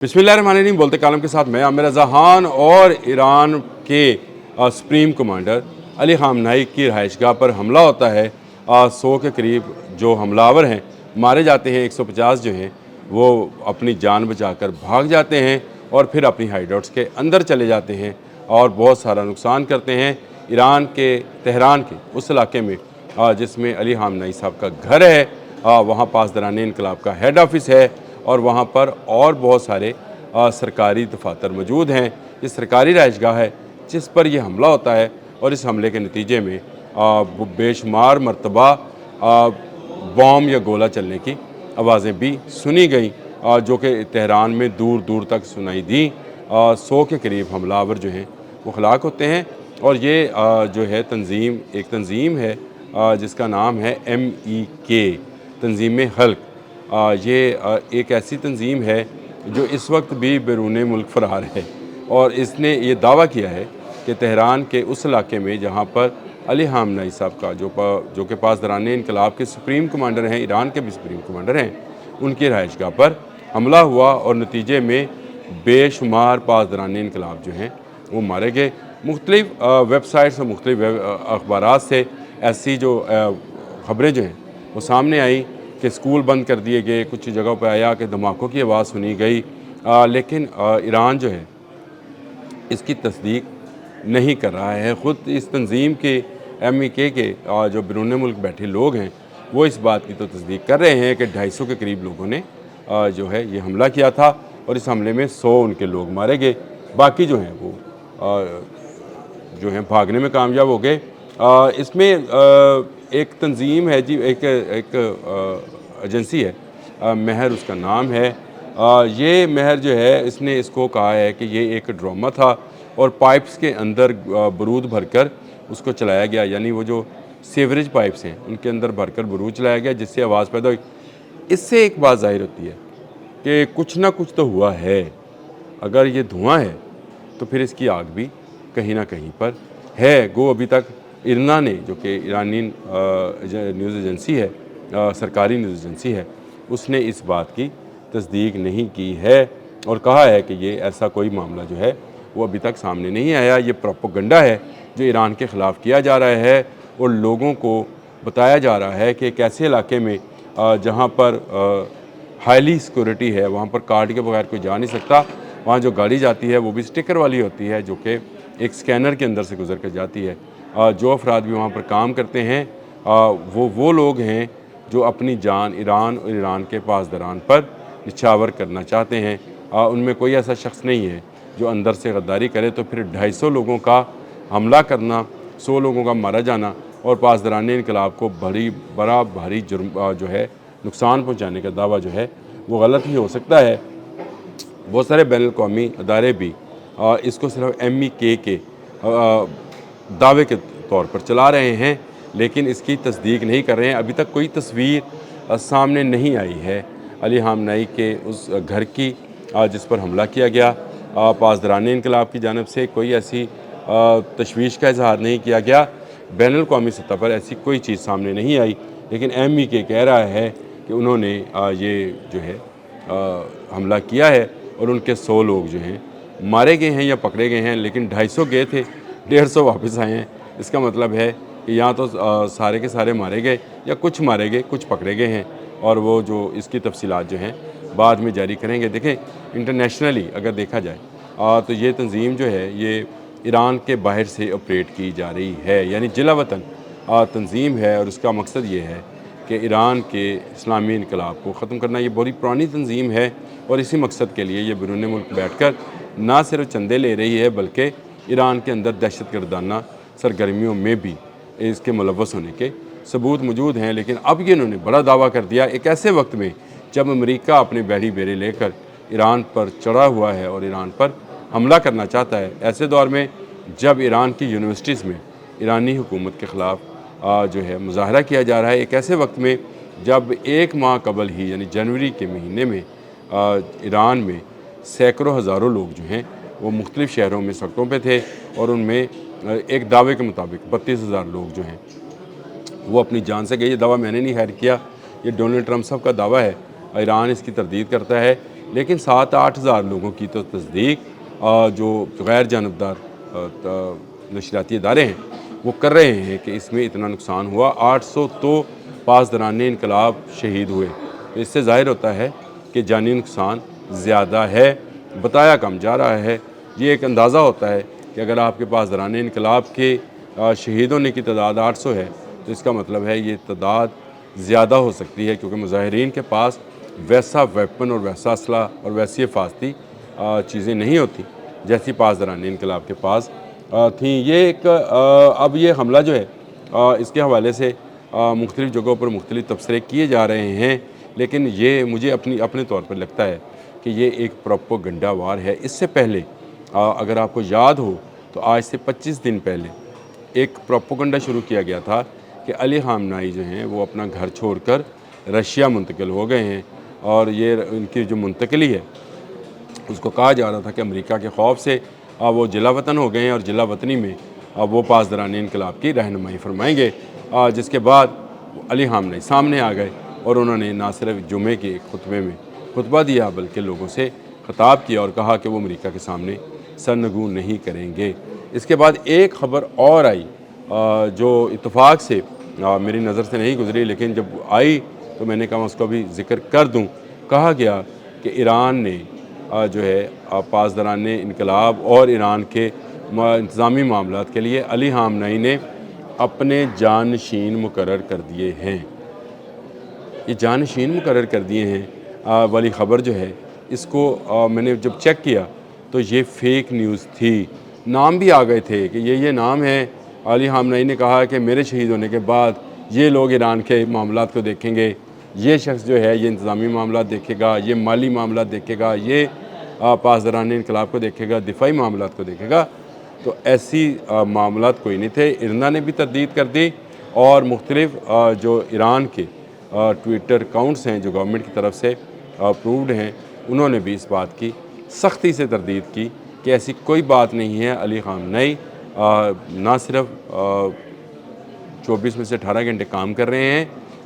बिस्मिल्लाहिर्रहमानिर्रहीम। बोलते कालम के साथ मैं आमिर रज़ा खान और ईरान के सुप्रीम कमांडर अली ख़ामनेई की रहायशगाह पर हमला होता है। 100 के करीब जो हमलावर हैं मारे जाते हैं, 150 जो हैं वो अपनी जान बचाकर भाग जाते हैं और फिर अपनी हाइडआउट्स के अंदर चले जाते हैं और बहुत सारा नुकसान करते हैं। ईरान के तेहरान के उस इलाके में जिसमें अली ख़ामनेई साहब का घर है, वहाँ पासदाराने इनकलाब का हेड ऑफिस है और वहाँ पर और बहुत सारे सरकारी दफातर मौजूद हैं। ये सरकारी रहायशगाह है जिस पर यह हमला होता है और इस हमले के नतीजे में बेशुमार मरतबा बॉम्ब या गोला चलने की आवाज़ें भी सुनी गईं, जो कि तेहरान में दूर दूर तक सुनाई दी। 100 के करीब हमलावर जो हैं वो हलाक होते हैं और ये जो है एक तंजीम है जिसका नाम है MEK, तंजीम हल्क। ये एक ऐसी तंजीम है जो इस वक्त भी बैरून मुल्क फ़रार है और इसने ये दावा किया है कि तेहरान के उस इलाके में जहाँ पर अली ख़ामनेई साहब का जो कि पासदाराने इनकलाब के सुप्रीम कमांडर हैं, ईरान के भी सुप्रीम कमांडर हैं, उनकी रहायशगाह पर हमला हुआ और नतीजे में बेशुमार पासदाराने इनकलाब जो हैं वो मारे गए। मुख्तलिफ़ वेबसाइट्स और मुख्तलिफ़ अखबारात से ऐसी जो ख़बरें जो हैं वो सामने आई कि स्कूल बंद कर दिए गए, कुछ जगहों पर आया कि धमाकों की आवाज़ सुनी गई, लेकिन ईरान जो है इसकी तस्दीक नहीं कर रहा है। ख़ुद इस तंजीम के MEK के जो बैरून मुल्क बैठे लोग हैं वो इस बात की तो तस्दीक कर रहे हैं कि 250 के करीब लोगों ने जो है ये हमला किया था और इस हमले में 100 उनके लोग मारे गए। बाकी जो हैं वो जो हैं भागने में कामयाब हो गए। इसमें एक तंजीम है जी, एक एजेंसी है, महर उसका नाम है। ये महर जो है इसने इसको कहा है कि ये एक ड्रामा था और पाइप्स के अंदर बारूद भरकर उसको चलाया गया, यानी वो जो सीवरेज पाइप्स हैं उनके अंदर भरकर बारूद चलाया गया जिससे आवाज़ पैदा हुई। इससे एक बात ज़ाहिर होती है कि कुछ ना कुछ तो हुआ है। अगर ये धुआं है तो फिर इसकी आग भी कहीं ना कहीं पर है। गो अभी तक इरना ने, जो कि ईरानी न्यूज़ एजेंसी है, सरकारी न्यूज़ एजेंसी है, उसने इस बात की तस्दीक नहीं की है और कहा है कि ये ऐसा कोई मामला जो है वो अभी तक सामने नहीं आया। ये प्रोपेगेंडा है जो ईरान के ख़िलाफ़ किया जा रहा है और लोगों को बताया जा रहा है कि एक ऐसे इलाके में जहाँ पर हाईली सिक्योरिटी है, वहाँ पर कार्ड के बगैर कोई जा नहीं सकता। वहाँ जो गाड़ी जाती है वो भी स्टिकर वाली होती है जो कि एक स्कैनर के अंदर से गुजर कर जाती है। जो अफराद भी वहाँ पर काम करते हैं वो लोग हैं जो अपनी जान ईरान और ईरान के पासदारान पर निछावर करना चाहते हैं। उनमें कोई ऐसा शख्स नहीं है जो अंदर से गद्दारी करे तो फिर 250 लोगों का हमला करना, 100 लोगों का मारा जाना और पासदाराने इनकलाब को बड़ा भारी जुर्म जो है नुकसान पहुँचाने का दावा जो है वो गलत ही हो सकता है। बहुत सारे बैनुल-अक़वामी अदारे भी इसको सिर्फ MEK के दावे के तौर पर चला रहे हैं, लेकिन इसकी तस्दीक नहीं कर रहे हैं। अभी तक कोई तस्वीर सामने नहीं आई है अली ख़ामनेई के उस घर की जिस पर हमला किया गया। पासदाराने इनकलाब की जानिब से कोई ऐसी तशवीश का इजहार नहीं किया गया। बैनुल-अक़वामी सतह पर ऐसी कोई चीज़ सामने नहीं आई, लेकिन MEK कह रहा है कि उन्होंने ये जो है हमला किया है और उनके 100 लोग जो हैं मारे गए हैं या पकड़े गए हैं, लेकिन 250 गए थे, 150 वापस आए हैं। इसका मतलब है कि यहाँ तो सारे के सारे मारे गए या कुछ मारे गए, कुछ पकड़े गए हैं और वो जो इसकी तफसीलात जो हैं बाद में जारी करेंगे। देखें, इंटरनेशनली अगर देखा जाए तो ये तंजीम जो है ये ईरान के बाहर से ऑपरेट की जा रही है, यानी जिला वतन तंजीम है और उसका मकसद ये है कि ईरान के इस्लामी इनकलाब को ख़त्म करना। ये बड़ी पुरानी तंजीम है और इसी मकसद के लिए ये बैरून मुल्क बैठकर ना सिर्फ चंदे ले रही है बल्कि ईरान के अंदर दहशतगर्दाना सरगर्मियों में भी इसके मुलव्वस होने के सबूत मौजूद हैं। लेकिन अब ये इन्होंने बड़ा दावा कर दिया एक ऐसे वक्त में जब अमेरिका अपने बहरी बेड़े लेकर ईरान पर चढ़ा हुआ है और ईरान पर हमला करना चाहता है। ऐसे दौर में जब ईरान की यूनिवर्सिटीज़ में ईरानी हुकूमत के ख़िलाफ़ जो है मुज़ाहरा किया जा रहा है, एक ऐसे वक्त में जब 1 माह कबल ही यानी जनवरी के महीने में ईरान में सैकड़ों हज़ारों लोग जो हैं वो मुख्तलिफ़ शहरों में सड़कों पे थे और उनमें एक दावे के मुताबिक 32,000 लोग जो हैं वो अपनी जान से गए। ये दावा मैंने नहीं खैर किया, ये डोनाल्ड ट्रंप साहब का दावा है। ईरान इसकी तरदीद करता है لیکن 7-8 ہزار لوگوں کی تو تصدیق جو غیر جانبدار نشریاتی ادارے ہیں وہ کر رہے ہیں کہ اس میں اتنا نقصان ہوا، 800 تو پاسداران انقلاب شہید ہوئے۔ تو اس سے ظاہر ہوتا ہے کہ جانی نقصان زیادہ ہے، بتایا کم جا رہا ہے۔ یہ ایک اندازہ ہوتا ہے کہ اگر آپ کے پاسداران انقلاب کے شہید ہونے کی تعداد 800 ہے تو اس کا مطلب ہے یہ تعداد زیادہ ہو سکتی ہے، کیونکہ مظاہرین کے پاس ویسا ویپن اور ویسا اسلحہ اور ویسی حفاظتی چیزیں نہیں ہوتی جیسی پاسداران انقلاب کے پاس تھیں۔ یہ ایک اب یہ حملہ جو ہے اس کے حوالے سے مختلف جگہوں پر مختلف تبصرے کیے جا رہے ہیں، لیکن یہ مجھے اپنے طور پر لگتا ہے کہ یہ ایک پروپیگنڈا وار ہے۔ اس سے پہلے اگر آپ کو یاد ہو تو آج سے 25 دن پہلے ایک پروپیگنڈا شروع کیا گیا تھا کہ علی خامنہئی جو ہیں وہ اپنا گھر چھوڑ کر رشیا منتقل ہو گئے ہیں، اور یہ ان کی جو منتقلی ہے اس کو کہا جا رہا تھا کہ امریکہ کے خوف سے وہ جلا وطن ہو گئے ہیں، اور جلا وطنی میں وہ پاسداران انقلاب کی رہنمائی فرمائیں گے۔ جس کے بعد علی خامنہئی سامنے آ گئے اور انہوں نے نہ صرف جمعے کے ایک خطبے میں خطبہ دیا بلکہ لوگوں سے خطاب کیا اور کہا کہ وہ امریکہ کے سامنے سرنگوں نہیں کریں گے۔ اس کے بعد ایک خبر اور آئی جو اتفاق سے میری نظر سے نہیں گزری، لیکن جب آئی تو میں نے کہا اس کو بھی ذکر کر دوں۔ کہا گیا کہ ایران نے جو ہے پاسداران انقلاب اور ایران کے انتظامی معاملات کے لیے علی خامنہئی نے اپنے جانشین مقرر کر دیے ہیں۔ یہ جانشین مقرر کر دیے ہیں والی خبر جو ہے اس کو میں نے جب چیک کیا تو یہ فیک نیوز تھی۔ نام بھی آ گئے تھے کہ یہ نام ہے۔ علی خامنہئی نے کہا کہ میرے شہید ہونے کے بعد یہ لوگ ایران کے معاملات کو دیکھیں گے، یہ شخص جو ہے یہ انتظامی معاملات دیکھے گا، یہ مالی معاملات دیکھے گا، یہ پاسداران انقلاب کو دیکھے گا، دفاعی معاملات کو دیکھے گا۔ تو ایسی معاملات کوئی نہیں تھے۔ ارنا نے بھی تردید کر دی، اور مختلف جو ایران کے ٹویٹر اکاؤنٹس ہیں جو گورنمنٹ کی طرف سے اپرووڈ ہیں، انہوں نے بھی اس بات کی سختی سے تردید کی کہ ایسی کوئی بات نہیں ہے۔ علی خامنہئی نہ صرف 24 میں سے 18 گھنٹے کام کر رہے ہیں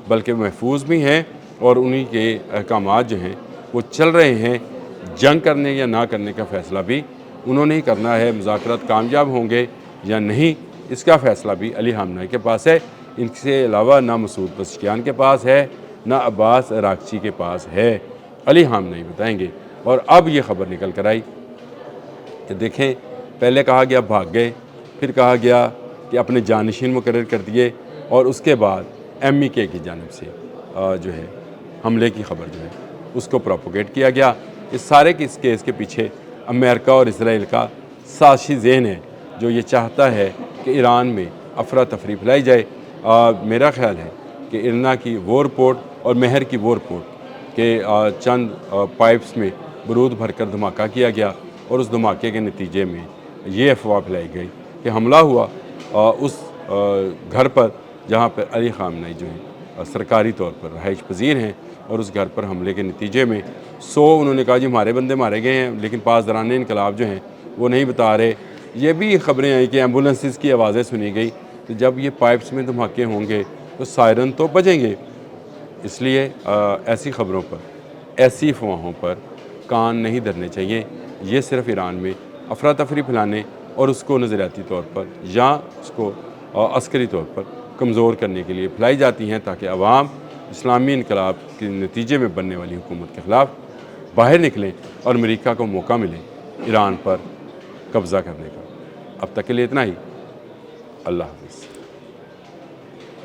بلکہ محفوظ بھی ہیں، اور انہی کے احکامات جو ہیں وہ چل رہے ہیں۔ جنگ کرنے یا نہ کرنے کا فیصلہ بھی انہوں نے ہی کرنا ہے۔ مذاکرات کامیاب ہوں گے یا نہیں اس کا فیصلہ بھی علی خامنہئی کے پاس ہے۔ ان سے علاوہ نہ مسعود پزشکیان کے پاس ہے، نہ عباس عراقچی کے پاس ہے، علی خامنہئی بتائیں گے۔ اور اب یہ خبر نکل کر آئی کہ دیکھیں، پہلے کہا گیا بھاگ گئے، پھر کہا گیا کہ اپنے جانشین مقرر کر دیے، اور اس کے بعد MEK کی جانب سے جو ہے حملے کی خبر جو ہے اس کو پروپیگیٹ کیا گیا۔ اس سارے اس کیس کے پیچھے امریکہ اور اسرائیل کا سازشی ذہن ہے جو یہ چاہتا ہے کہ ایران میں افراتفری پھیلائی جائے۔ میرا خیال ہے کہ ارنا کی وہ رپورٹ اور مہر کی وہ رپورٹ کہ چند پائپس میں بارود بھر کر دھماکہ کیا گیا، اور اس دھماکے کے نتیجے میں یہ افواہ پھیلائی گئی کہ حملہ ہوا اس گھر پر جہاں پر علی خامنہئی جو ہیں سرکاری طور پر رہائش پذیر ہیں، اور اس گھر پر حملے کے نتیجے میں انہوں نے کہا جی ہمارے بندے مارے گئے ہیں، لیکن پاسداران انقلاب جو ہیں وہ نہیں بتا رہے۔ یہ بھی خبریں آئیں کہ ایمبولنسز کی آوازیں سنی گئی۔ تو جب یہ پائپس میں دھماکے ہوں گے تو سائرن تو بجیں گے۔ اس لیے ایسی خبروں پر، ایسی افواہوں پر کان نہیں دھرنے چاہیے۔ یہ صرف ایران میں افراتفری پھیلانے اور اس کو نظریاتی طور پر یا اس کو عسکری طور پر کمزور کرنے کے لیے پھیلائی جاتی ہیں، تاکہ عوام اسلامی انقلاب کے نتیجے میں بننے والی حکومت کے خلاف باہر نکلیں اور امریکہ کو موقع ملے ایران پر قبضہ کرنے کا۔ اب تک کے لیے اتنا ہی۔ اللہ حافظ۔